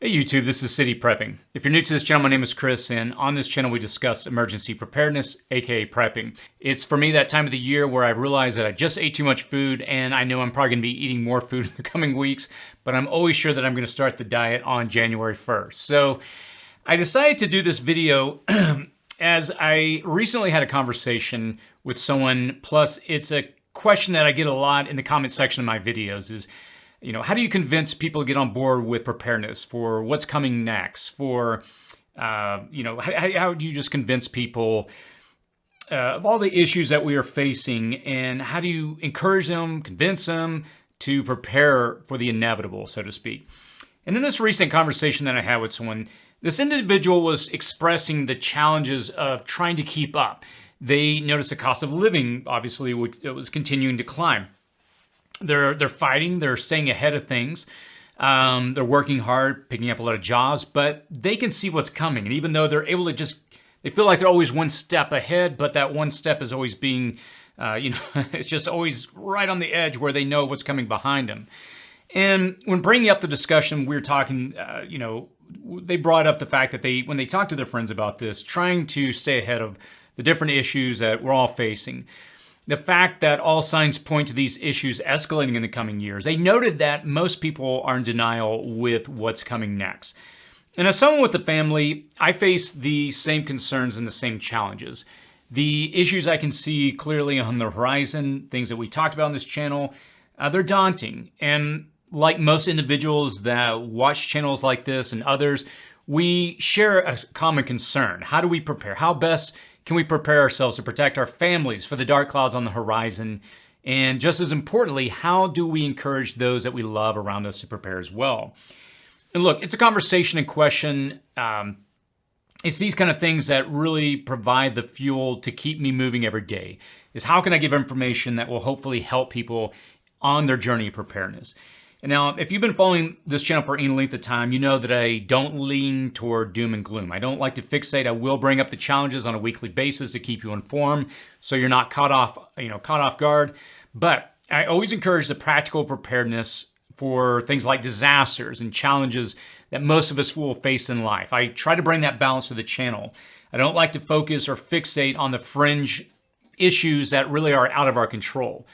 Hey YouTube, this is City Prepping. If you're new to this channel, my name is Chris, and on this channel we discuss emergency preparedness, aka prepping. It's for me that time of the year where I realize that I just ate too much food, and I know I'm probably going to be eating more food in the coming weeks, but I'm always sure that I'm going to start the diet on January 1st. So I decided to do this video as I recently had a conversation with someone, plus it's a question that I get a lot in the comment section of my videos is, how do you convince people to get on board with preparedness for what's coming next? How do you just convince people of all the issues that we are facing, and how do you encourage them, convince them to prepare for the inevitable, so to speak? And in this recent conversation that I had with someone, this individual was expressing the challenges of trying to keep up. They noticed the cost of living, obviously, it was continuing to climb. They're fighting, they're staying ahead of things. They're working hard, picking up a lot of jobs, but they can see what's coming. And even though they're able to they feel like they're always one step ahead, but that one step is always being, it's just always right on the edge where they know what's coming behind them. And when bringing up the discussion, we were talking, they brought up the fact that when they talk to their friends about this, trying to stay ahead of the different issues that we're all facing. The fact that all signs point to these issues escalating in the coming years. They noted that most people are in denial with what's coming next. And as someone with a family, I face the same concerns and the same challenges. The issues I can see clearly on the horizon, things that we talked about on this channel, they're daunting. And like most individuals that watch channels like this and others, we share a common concern. How do we prepare? How best can we prepare ourselves to protect our families for the dark clouds on the horizon? And just as importantly, how do we encourage those that we love around us to prepare as well? And look, it's a conversation and question. It's these kind of things that really provide the fuel to keep me moving every day, is how can I give information that will hopefully help people on their journey of preparedness? And now, if you've been following this channel for any length of time, you know that I don't lean toward doom and gloom. I don't like to fixate. I will bring up the challenges on a weekly basis to keep you informed, so you're not caught off guard. But I always encourage the practical preparedness for things like disasters and challenges that most of us will face in life. I try to bring that balance to the channel. I don't like to focus or fixate on the fringe issues that really are out of our control.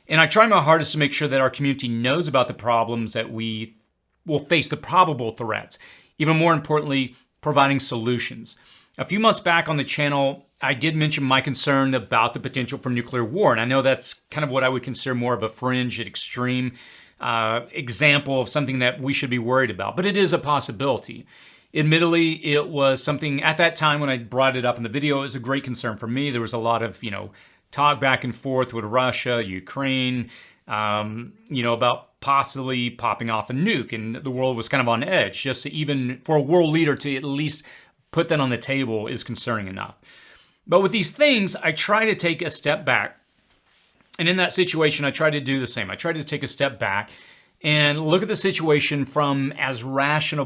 And I try my hardest to make sure that our community knows about the problems that we will face, the probable threats. Even more importantly, providing solutions. A few months back on the channel, I did mention my concern about the potential for nuclear war. And I know that's kind of what I would consider more of a fringe and extreme example of something that we should be worried about. But it is a possibility. Admittedly, it was something at that time when I brought it up in the video, it was a great concern for me. There was a lot of, talk back and forth with Russia, Ukraine, about possibly popping off a nuke, and the world was kind of on edge. Just to even for a world leader to at least put that on the table is concerning enough. But with these things, I try to take a step back. And in that situation, I try to do the same. I try to take a step back and look at the situation from as rational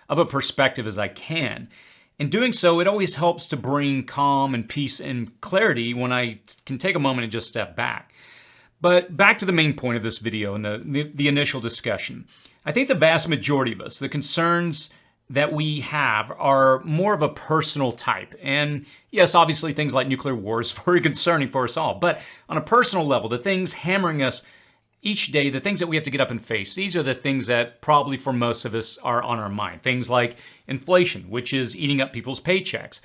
of a perspective as I can. In doing so, it always helps to bring calm and peace and clarity when I can take a moment and just step back. But back to the main point of this video and the initial discussion. I think the vast majority of us, the concerns that we have are more of a personal type. And yes, obviously things like nuclear war is very concerning for us all. But on a personal level, the things hammering us each day, the things that we have to get up and face, these are the things that probably for most of us are on our mind. Things like inflation, which is eating up people's paychecks.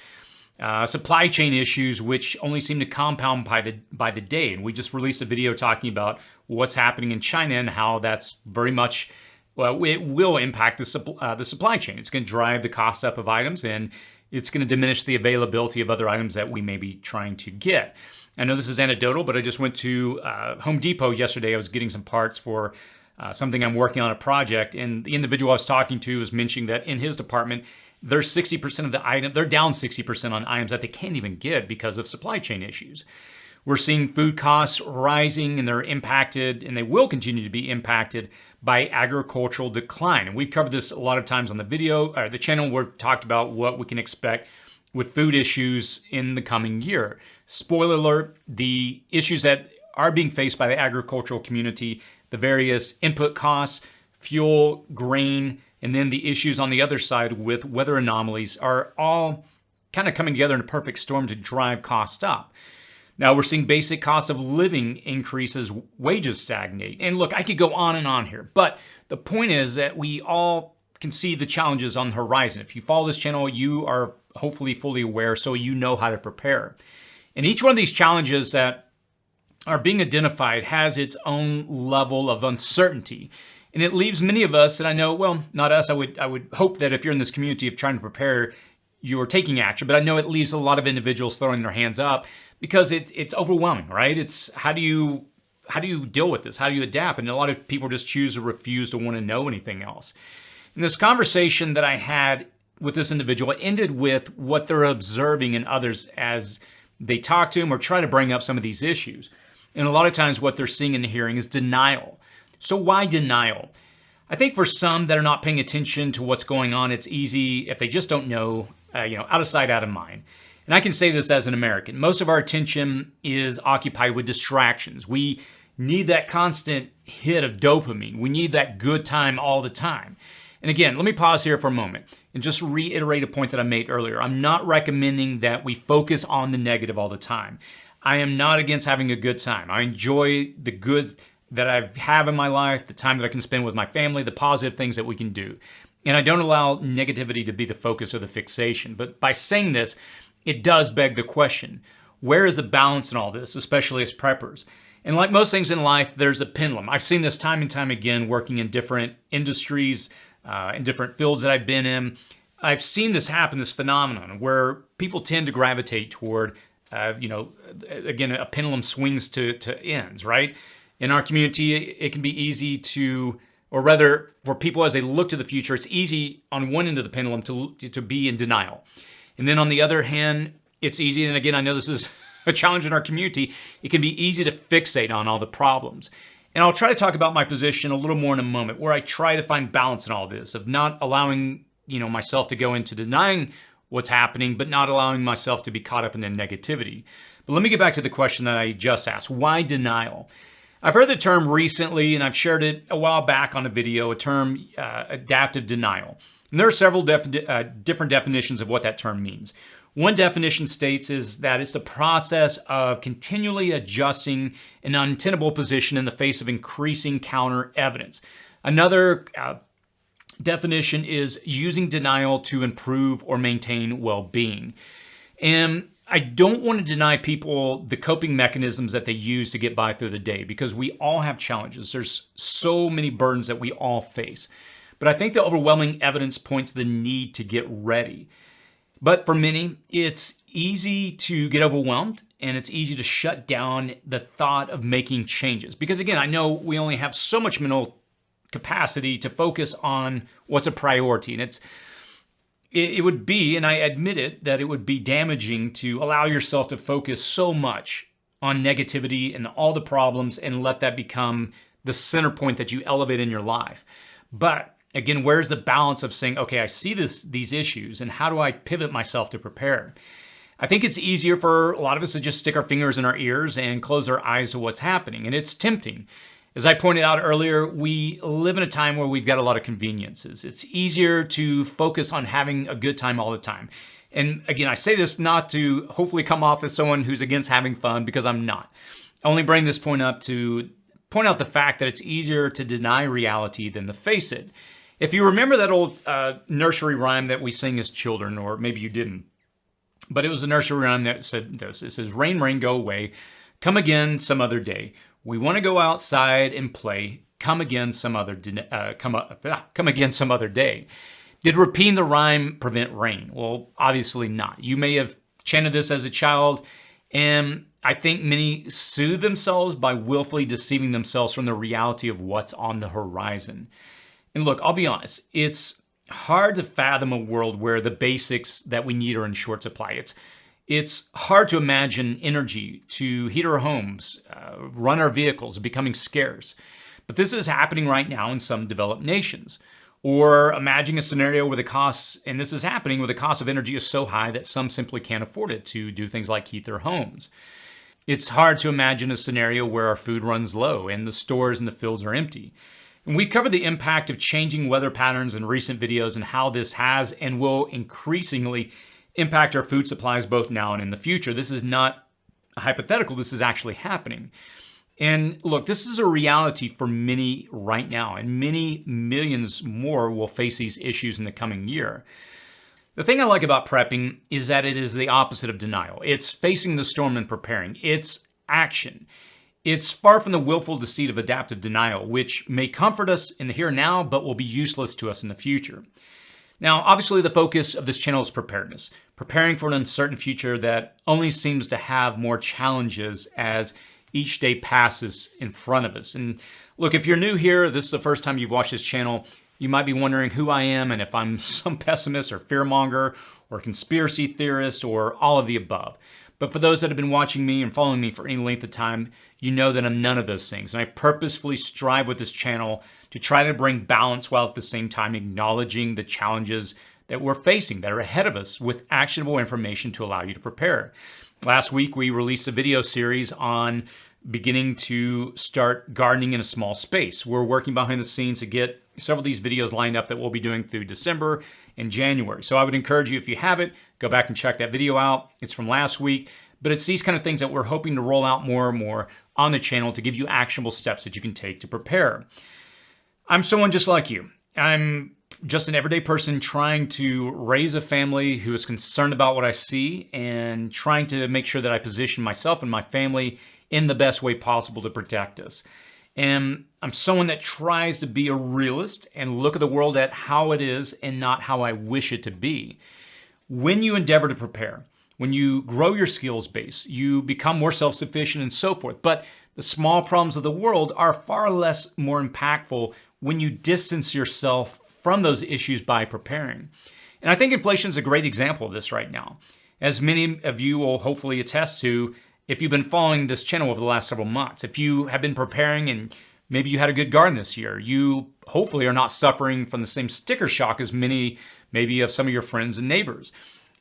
Supply chain issues, which only seem to compound by the day. And we just released a video talking about what's happening in China and how that's very much, it will impact the supply chain. It's going to drive the cost up of items, and it's going to diminish the availability of other items that we may be trying to get. I know this is anecdotal, but I just went to Home Depot yesterday. I was getting some parts for something I'm working on, a project, and the individual I was talking to was mentioning that in his department, they're 60% of the item, they're down 60% on items that they can't even get because of supply chain issues. We're seeing food costs rising, and they're impacted, and they will continue to be impacted by agricultural decline. And we've covered this a lot of times on the channel. We've talked about what we can expect with food issues in the coming year. Spoiler alert, the issues that are being faced by the agricultural community, the various input costs, fuel, grain, and then the issues on the other side with weather anomalies are all kind of coming together in a perfect storm to drive costs up. Now we're seeing basic cost of living increase as wages stagnate. And look, I could go on and on here, but the point is that we all can see the challenges on the horizon. If you follow this channel, you are hopefully fully aware, so you know how to prepare. And each one of these challenges that are being identified has its own level of uncertainty. And it leaves many of us, and I know, well, not us, I would hope that if you're in this community of trying to prepare, you're taking action, but I know it leaves a lot of individuals throwing their hands up because it's overwhelming, right? It's how do you deal with this? How do you adapt? And a lot of people just choose to refuse to want to know anything else. And this conversation that I had with this individual ended with what they're observing in others as they talk to him or try to bring up some of these issues. And a lot of times what they're seeing and hearing is denial. So why denial? I think for some that are not paying attention to what's going on, it's easy if they just don't know, out of sight, out of mind. And I can say this as an American. Most of our attention is occupied with distractions. We need that constant hit of dopamine. We need that good time all the time. And again, let me pause here for a moment and just reiterate a point that I made earlier. I'm not recommending that we focus on the negative all the time. I am not against having a good time. I enjoy the good that I have in my life, the time that I can spend with my family, the positive things that we can do. And I don't allow negativity to be the focus or the fixation. But by saying this, it does beg the question, where is the balance in all this, especially as preppers? And like most things in life, there's a pendulum. I've seen this time and time again working in different industries, in different fields that I've been in. I've seen this happen, this phenomenon, where people tend to gravitate toward, again, a pendulum swings to ends, right? In our community, it can be easy to, or rather, for people as they look to the future, it's easy on one end of the pendulum to be in denial. And then on the other hand, it's easy, and again, I know this is a challenge in our community, it can be easy to fixate on all the problems. And I'll try to talk about my position a little more in a moment, where I try to find balance in all this, of not allowing myself to go into denying what's happening, but not allowing myself to be caught up in the negativity. But let me get back to the question that I just asked. Why denial? I've heard the term recently, and I've shared it a while back on a video, a term adaptive denial. And there are several different definitions of what that term means. One definition states is that it's the process of continually adjusting an untenable position in the face of increasing counter evidence. Another definition is using denial to improve or maintain well-being. And I don't want to deny people the coping mechanisms that they use to get by through the day, because we all have challenges. There's so many burdens that we all face. But I think the overwhelming evidence points to the need to get ready. But for many, it's easy to get overwhelmed, and it's easy to shut down the thought of making changes. Because again, I know we only have so much mental capacity to focus on what's a priority. And it would be, and I admit it, that it would be damaging to allow yourself to focus so much on negativity and all the problems and let that become the center point that you elevate in your life. But again, where's the balance of saying, okay, I see these issues, and how do I pivot myself to prepare? I think it's easier for a lot of us to just stick our fingers in our ears and close our eyes to what's happening, and it's tempting. As I pointed out earlier, we live in a time where we've got a lot of conveniences. It's easier to focus on having a good time all the time. And again, I say this not to hopefully come off as someone who's against having fun, because I'm not. I only bring this point up to point out the fact that it's easier to deny reality than to face it. If you remember that old nursery rhyme that we sing as children, or maybe you didn't, but it was a nursery rhyme that said this. It says, "Rain, rain, go away. Come again some other day. We want to go outside and play. Come again some other come again some other day." Did repeating the rhyme prevent rain? Well, obviously not. You may have chanted this as a child, and I think many soothe themselves by willfully deceiving themselves from the reality of what's on the horizon. And look, I'll be honest, it's hard to fathom a world where the basics that we need are in short supply. It's hard to imagine energy to heat our homes, run our vehicles, becoming scarce. But this is happening right now in some developed nations. Or imagine a scenario where the costs, and this is happening, where the cost of energy is so high that some simply can't afford it to do things like heat their homes. It's hard to imagine a scenario where our food runs low and the stores and the fields are empty. And we've covered the impact of changing weather patterns in recent videos and how this has and will increasingly impact our food supplies both now and in the future. This is not a hypothetical, this is actually happening. And look, this is a reality for many right now, and many millions more will face these issues in the coming year. The thing I like about prepping is that it is the opposite of denial. It's facing the storm and preparing. It's action. It's far from the willful deceit of adaptive denial, which may comfort us in the here and now, but will be useless to us in the future. Now, obviously, the focus of this channel is preparedness, preparing for an uncertain future that only seems to have more challenges as each day passes in front of us. And look, if you're new here, this is the first time you've watched this channel, you might be wondering who I am and if I'm some pessimist or fearmonger or conspiracy theorist or all of the above. But for those that have been watching me and following me for any length of time, you know that I'm none of those things. And I purposefully strive with this channel to try to bring balance while at the same time acknowledging the challenges that we're facing that are ahead of us with actionable information to allow you to prepare. Last week, we released a video series on beginning to start gardening in a small space. We're working behind the scenes to get several of these videos lined up that we'll be doing through December and January. So I would encourage you, if you haven't, go back and check that video out. It's from last week, but it's these kind of things that we're hoping to roll out more and more on the channel to give you actionable steps that you can take to prepare. I'm someone just like you. I'm just an everyday person trying to raise a family who is concerned about what I see and trying to make sure that I position myself and my family in the best way possible to protect us. And I'm someone that tries to be a realist and look at the world at how it is and not how I wish it to be. When you endeavor to prepare, when you grow your skills base, you become more self-sufficient and so forth. But the small problems of the world are far less more impactful when you distance yourself from those issues by preparing. And I think inflation is a great example of this right now. As many of you will hopefully attest to, if you've been following this channel over the last several months, if you have been preparing and maybe you had a good garden this year, you hopefully are not suffering from the same sticker shock as many maybe of some of your friends and neighbors.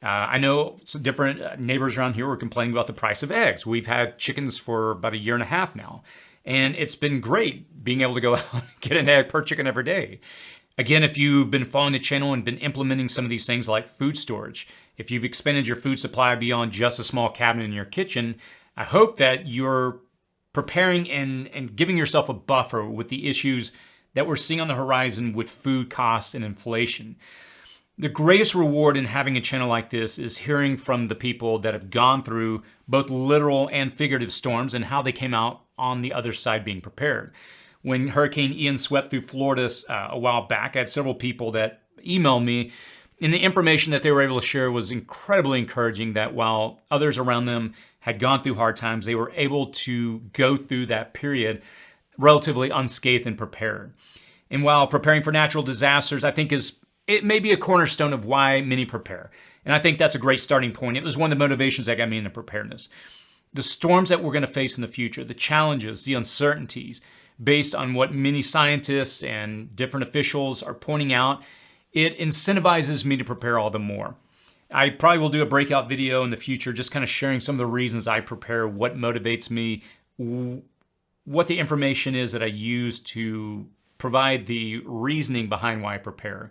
I know some different neighbors around here were complaining about the price of eggs. We've had chickens for about a year and a half now, and it's been great being able to go out and get an egg per chicken every day. Again, if you've been following the channel and been implementing some of these things like food storage, if you've expanded your food supply beyond just a small cabinet in your kitchen, I hope that you're preparing and giving yourself a buffer with the issues that we're seeing on the horizon with food costs and inflation. The greatest reward in having a channel like this is hearing from the people that have gone through both literal and figurative storms and how they came out on the other side being prepared. When Hurricane Ian swept through Florida a while back, I had several people that emailed me, and the information that they were able to share was incredibly encouraging, that while others around them had gone through hard times, they were able to go through that period relatively unscathed and prepared. And while preparing for natural disasters, I think it may be a cornerstone of why many prepare. And I think that's a great starting point. It was one of the motivations that got me into preparedness. The storms that we're going to face in the future, the challenges, the uncertainties, based on what many scientists and different officials are pointing out, it incentivizes me to prepare all the more. I probably will do a breakout video in the future, just kind of sharing some of the reasons I prepare, what motivates me, what the information is that I use to provide the reasoning behind why I prepare.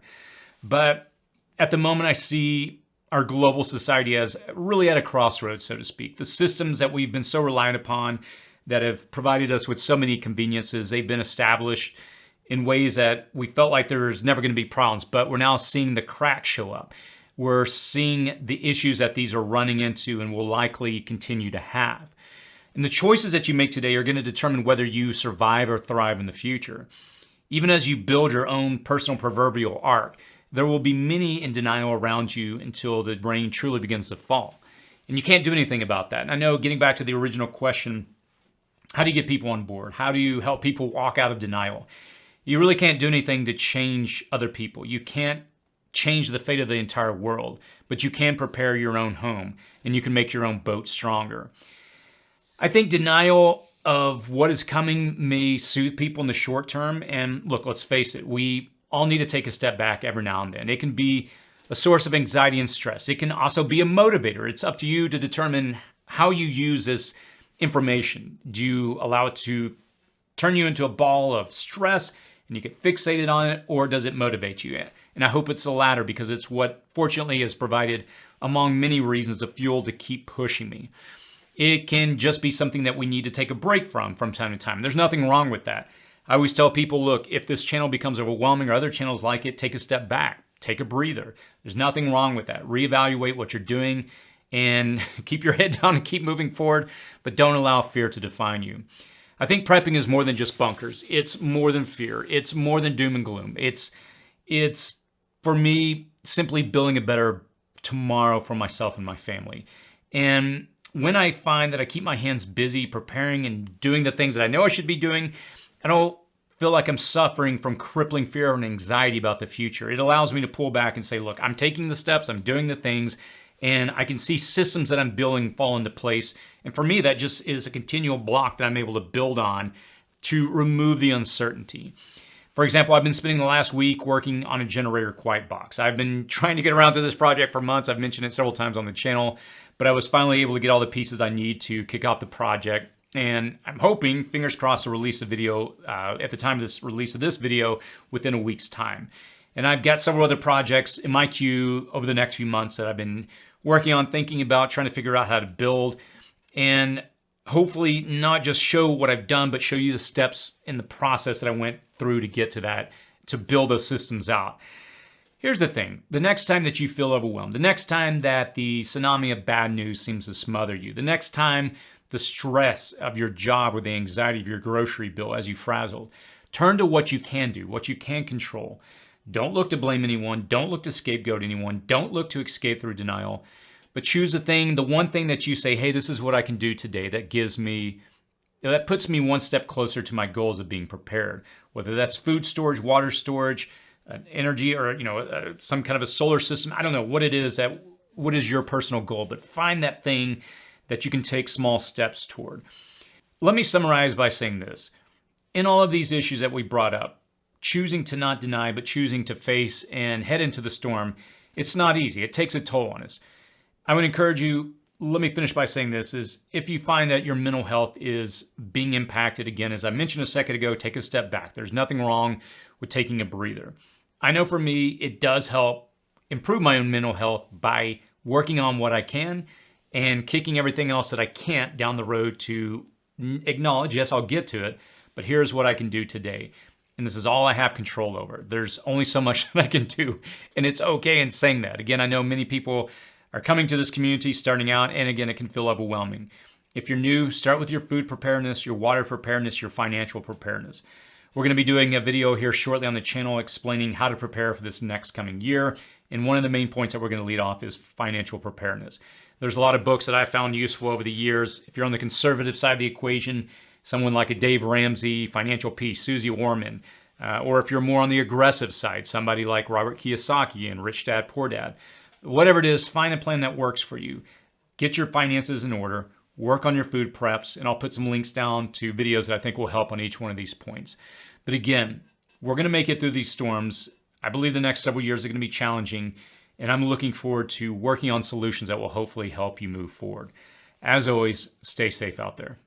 But at the moment, I see our global society as really at a crossroads, so to speak. The systems that we've been so reliant upon that have provided us with so many conveniences, they've been established in ways that we felt like there's never going to be problems, but we're now seeing the cracks show up. We're seeing the issues that these are running into and will likely continue to have. And the choices that you make today are going to determine whether you survive or thrive in the future. Even as you build your own personal proverbial ark, there will be many in denial around you until the rain truly begins to fall. And you can't do anything about that. And I know, getting back to the original question, how do you get people on board? How do you help people walk out of denial? You really can't do anything to change other people. You can't change the fate of the entire world, but you can prepare your own home and you can make your own boat stronger. I think denial of what is coming may soothe people in the short term. And look, let's face it, we all need to take a step back every now and then. It can be a source of anxiety and stress. It can also be a motivator. It's up to you to determine how you use this information. Do you allow it to turn you into a ball of stress and you get fixated on it, or does it motivate you? And I hope it's the latter, because it's what fortunately has provided, among many reasons, the fuel to keep pushing me. It can just be something that we need to take a break from time to time. There's nothing wrong with that. I always tell people, look, if this channel becomes overwhelming or other channels like it, take a step back, take a breather. There's nothing wrong with that. Reevaluate what you're doing and keep your head down and keep moving forward, but don't allow fear to define you. I think prepping is more than just bunkers. It's more than fear. It's more than doom and gloom. It's for me, simply building a better tomorrow for myself and my family. And when I find that I keep my hands busy preparing and doing the things that I know I should be doing, I don't feel like I'm suffering from crippling fear and anxiety about the future. It allows me to pull back and say, look, I'm taking the steps, I'm doing the things, and I can see systems that I'm building fall into place. And for me, that just is a continual block that I'm able to build on to remove the uncertainty. For example, I've been spending the last week working on a generator quiet box. I've been trying to get around to this project for months. I've mentioned it several times on the channel, but I was finally able to get all the pieces I need to kick off the project. And I'm hoping, fingers crossed, to release a video at the time of this release of this video within a week's time. And I've got several other projects in my queue over the next few months that I've been working on, thinking about, trying to figure out how to build, and hopefully not just show what I've done, but show you the steps in the process that I went through to get to that, to build those systems out. Here's the thing. The next time that you feel overwhelmed, the next time that the tsunami of bad news seems to smother you, the next time the stress of your job or the anxiety of your grocery bill as you frazzled, turn to what you can do, what you can control. Don't look to blame anyone. Don't look to scapegoat anyone. Don't look to escape through denial. But choose the one thing that you say, hey, this is what I can do today that gives me, that puts me one step closer to my goals of being prepared. Whether that's food storage, water storage, energy, or some kind of a solar system. I don't know what it is, what is your personal goal, but find that thing that you can take small steps toward. Let me summarize by saying this. In all of these issues that we brought up, choosing to not deny, but choosing to face and head into the storm, it's not easy. It takes a toll on us. I would encourage you, let me finish by saying this, is if you find that your mental health is being impacted, again, as I mentioned a second ago, take a step back. There's nothing wrong with taking a breather. I know for me, it does help improve my own mental health by working on what I can and kicking everything else that I can't down the road to acknowledge, yes, I'll get to it, but here's what I can do today. And this is all I have control over. There's only so much that I can do, and it's okay in saying that. Again, I know many people are coming to this community, starting out, and again, it can feel overwhelming. If you're new, start with your food preparedness, your water preparedness, your financial preparedness. We're going to be doing a video here shortly on the channel explaining how to prepare for this next coming year. And one of the main points that we're going to lead off is financial preparedness. There's a lot of books that I found useful over the years. If you're on the conservative side of the equation, someone like a Dave Ramsey, Financial Peace, Susie Orman, or if you're more on the aggressive side, somebody like Robert Kiyosaki and Rich Dad, Poor Dad. Whatever it is, find a plan that works for you. Get your finances in order, work on your food preps, and I'll put some links down to videos that I think will help on each one of these points. But again, we're going to make it through these storms. I believe the next several years are going to be challenging, and I'm looking forward to working on solutions that will hopefully help you move forward. As always, stay safe out there.